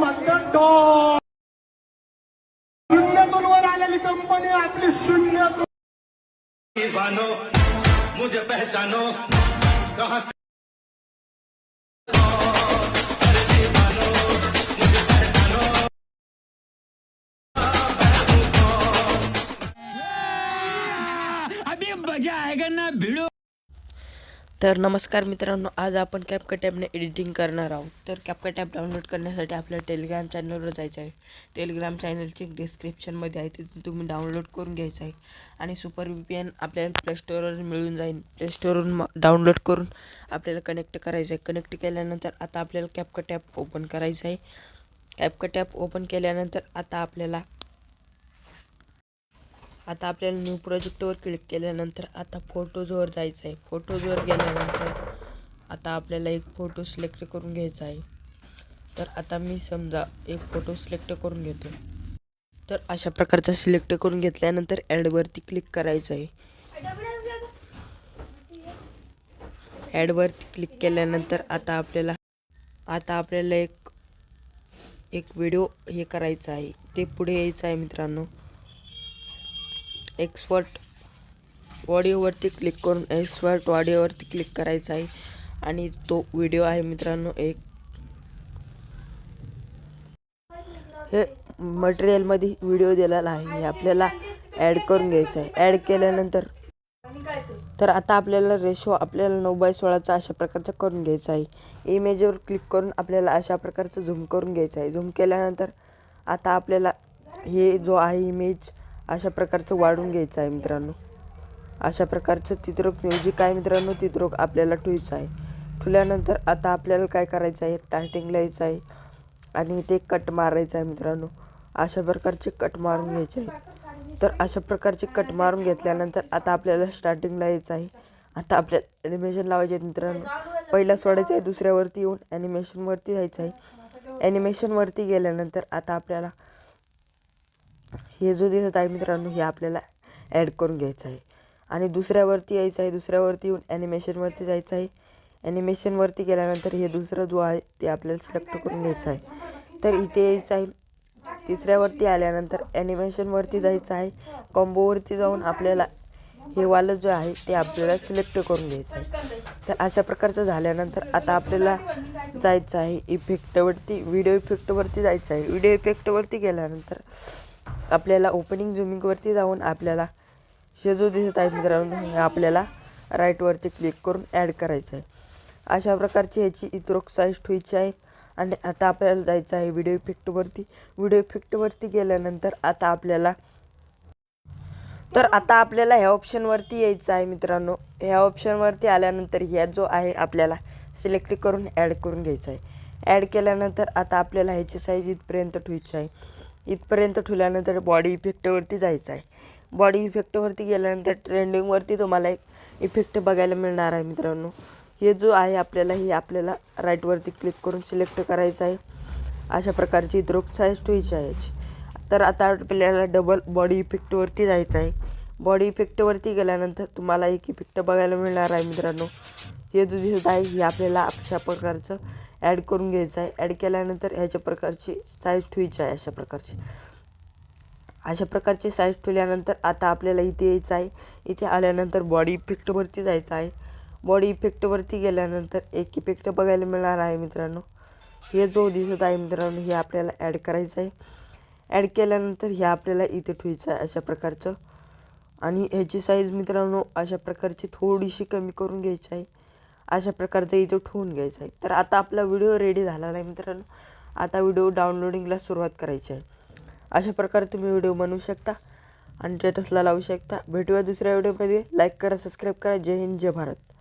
म्हणतात डॉ शून्यातून वर आलेली कंपनी आपली शून्यातून दीवानो मुझे पहचानो कहां से अभी मजा आएगा ना भिड़ो। तर नमस्कार मित्रांनो, आज आपण कॅपकट ॲपने एडिटिंग करणार आहोत. तर कॅपकट ॲप डाउनलोड करण्यासाठी आपल्याला टेलिग्राम चॅनलवर जायचं आहे. टेलिग्राम चॅनलची डिस्क्रिप्शनमध्ये आहे, तिथून तुम्ही डाउनलोड करून घ्यायचं आहे. आणि सुपर VPN आपल्याला प्ले स्टोअरवर मिळून जाईल. प्ले स्टोअरवरून डाउनलोड करून आपल्याला कनेक्ट करायचं आहे. कनेक्ट केल्यानंतर आता आपल्याला कॅपकट ॲप ओपन करायचं आहे. कॅपकट ॲप ओपन केल्यानंतर आता आपल्याला न्यू प्रोजेक्टवर क्लिक केल्यानंतर आता फोटोजवर जायचं आहे. फोटोजवर गेल्यानंतर आता आपल्याला एक फोटो सिलेक्ट करून घ्यायचा आहे. तर आता मी समजा एक फोटो सिलेक्ट करून घेतो. तर अशा प्रकारचा सिलेक्ट करून घेतल्यानंतर ॲडवरती क्लिक करायचं आहे. ॲडवरती क्लिक केल्यानंतर आता आपल्याला एक व्हिडिओ हे करायचा आहे, ते पुढे यायचं आहे मित्रांनो. एक्सपोर्ट ऑडिओवरती क्लिक करून एक्सपोर्ट ऑडिओवरती क्लिक करायचं आहे. आणि तो व्हिडिओ आहे मित्रांनो, हे मटेरियलमध्ये व्हिडिओ दिलेला आहे, हे आपल्याला ॲड करून घ्यायचं आहे. ॲड केल्यानंतर तर आता आपल्याला रेशो आपल्याला 9:16चा अशा प्रकारचा करून घ्यायचा आहे. इमेजवर क्लिक करून आपल्याला अशा प्रकारचं झूम करून घ्यायचं आहे. झूम केल्यानंतर आता आपल्याला हे जो आहे इमेज अशा प्रकारचं वाढून घ्यायचं आहे मित्रांनो. अशा प्रकारचं तित्रक म्युझिक आहे मित्रांनो, तित्रक आपल्याला ठेवायचं आहे. ठेवल्यानंतर आता आपल्याला काय करायचं आहे, स्टार्टिंगला यायचं आहे आणि ते कट मारायचं आहे मित्रांनो. अशा प्रकारचे कट मारून घ्यायचे आहे. तर अशा प्रकारचे कट मारून घेतल्यानंतर आता आपल्याला स्टार्टिंगला यायचं आहे. आता आपल्याला ॲनिमेशन लावायचे आहे मित्रांनो. पहिला सोडायचं आहे, दुसऱ्यावरती येऊन ॲनिमेशनवरती जायचं आहे. ॲनिमेशनवरती गेल्यानंतर आता आपल्याला हे जो दिसत आहे मित्रांनो, हे आपल्याला ॲड करून घ्यायचं आहे. आणि दुसऱ्यावरती यायचं आहे. दुसऱ्यावरती येऊन ॲनिमेशनवरती जायचं आहे. ॲनिमेशनवरती गेल्यानंतर हे दुसरं जो आहे ते आपल्याला सिलेक्ट करून घ्यायचं आहे. तर इथे यायचं आहे. तिसऱ्यावरती आल्यानंतर ॲनिमेशनवरती जायचं आहे. कॉम्बोवरती जाऊन आपल्याला हे वालं जो आहे ते आपल्याला सिलेक्ट करून घ्यायचं आहे. तर अशा प्रकारचं झाल्यानंतर आता आपल्याला जायचं आहे इफेक्टवरती, व्हिडिओ इफेक्टवरती जायचं आहे. व्हिडिओ इफेक्टवरती गेल्यानंतर आपल्याला ओपनिंग झुमिंगवरती जाऊन आपल्याला हे जो दिसत आहे मित्रांनो, हे आपल्याला राईटवरती क्लिक करून ॲड करायचं आहे. अशा प्रकारची ह्याची इतरोक साईज ठेवायची आहे. आणि आता आपल्याला जायचं आहे व्हिडिओ इफेक्टवरती. व्हिडिओ इफेक्टवरती गेल्यानंतर आता आपल्याला ह्या ऑप्शनवरती यायचं आहे मित्रांनो. ह्या ऑप्शनवरती आल्यानंतर ह्या जो आहे आपल्याला सिलेक्ट करून ॲड करून घ्यायचं आहे. ॲड केल्यानंतर आता आपल्याला ह्याची साईज इथपर्यंत ठेवायची आहे. इथपर्यंत ठेवल्यानंतर बॉडी इफेक्टवरती जायचं आहे. बॉडी इफेक्टवरती गेल्यानंतर ट्रेंडिंगवरती तुम्हाला एक इफेक्ट बघायला मिळणार आहे मित्रांनो. हे जो आहे आपल्याला राईटवरती क्लिक करून सिलेक्ट करायचं आहे. अशा प्रकारची इथरोक साईज ठेवायची आहे याची. तर आता आपल्याला डबल बॉडी इफेक्टवरती जायचं आहे. बॉडी इफेक्टवरती गेल्यानंतर तुम्हाला एक इफेक्ट बघायला मिळणार आहे मित्रांनो. हे जो दिसत आहे हे आपल्याला अशा प्रकारचं ॲड करून घ्यायचं आहे. ॲड केल्यानंतर ह्याच्या प्रकारची साईज ठेवायची आहे. अशा प्रकारची साईज ठेवल्यानंतर आता आपल्याला इथे यायचं आहे. इथे आल्यानंतर बॉडी इफेक्टवरती जायचं आहे. बॉडी इफेक्टवरती गेल्यानंतर एक इफेक्ट बघायला मिळणार आहे मित्रांनो. हे जो दिसत आहे मित्रांनो, हे आपल्याला ॲड करायचं आहे. ॲड केल्यानंतर हे आपल्याला इथे ठेवायचं आहे अशा प्रकारचं. आणि ह्याची साईज मित्रांनो अशा प्रकारची थोडीशी कमी करून घ्यायची आहे. अशा प्रकारचं इथे ठेवून घ्यायचं आहे. तर आता आपला व्हिडिओ रेडी झालेला आहे मित्रांनो. आता व्हिडिओ डाउनलोडिंगला सुरुवात करायची आहे. अशा प्रकारे तुम्ही व्हिडिओ बनवू शकता आणि स्टेटसला लावू शकता. भेटूया दुसऱ्या व्हिडिओमध्ये. लाईक करा, सबस्क्राईब करा. जय हिंद, जय भारत.